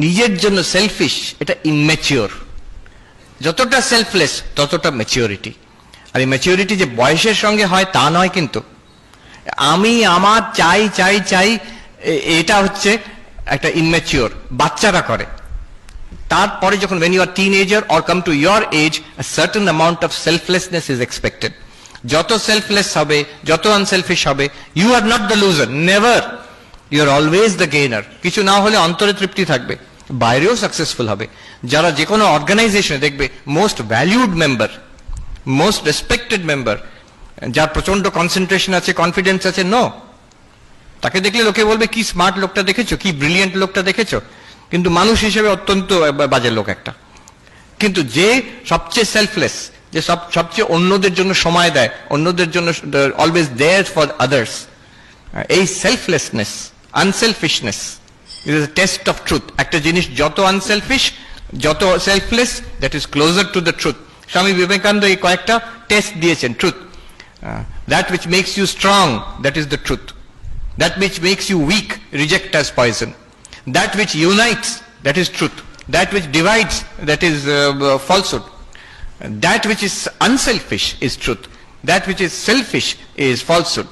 নিজের জন্য সেলফিশ, এটা ইম্যাচিওর। যতটা সেলফলেস ততটা ম্যাচিওরিটি। আর এই ম্যাচিওরিটি যে বয়সের সঙ্গে হয় তা নয়, কিন্তু আমি আমার চাই চাই চাই, এটা হচ্ছে একটা ইম্যাচিওর, বাচ্চারা করে। তারপরে যখন when you are teenager or come to your age, a certain amount of selflessness is expected. যত সেলফলেস হবে, যত আনসেলফিশ হবে, you are not the loser, never, you are always the gainer. কিছু না হলে অন্তরে তৃপ্তি থাকবে, বাইরেও সাকসেসফুল হবে। যারা যে কোনো অর্গানাইজেশনে দেখবে most valued member, most respected member, যার প্রচন্ড কনসেন্ট্রেশন আছে, কনফিডেন্স আছে, নো, তাকে দেখলে লোকে বলবে কি স্মার্ট লোকটা দেখেছো, কি ব্রিলিয়েন্ট লোকটা দেখেছো, কিন্তু মানুষ হিসেবে অত্যন্ত বাজে লোক একটা। কিন্তু যে সবচেয়ে সেলফলেস, যে সবচেয়ে অন্যদের জন্য সময় দেয়, অন্যদের জন্য অলওয়েজ দেয়ার ফর আদার্স, এই selflessness, unselfishness is a test of truth. একটা জিনিস যত আনসেলফিশ, যত selfless, that is closer to the truth. Swami Vivekananda এই কয়েকটা টেস্ট দিয়েছেন truth. That which makes you strong, that is the truth. That which makes you weak, reject as poison. That which unites, that is truth. That which divides, that is falsehood. That which is unselfish is truth. That which is selfish is falsehood.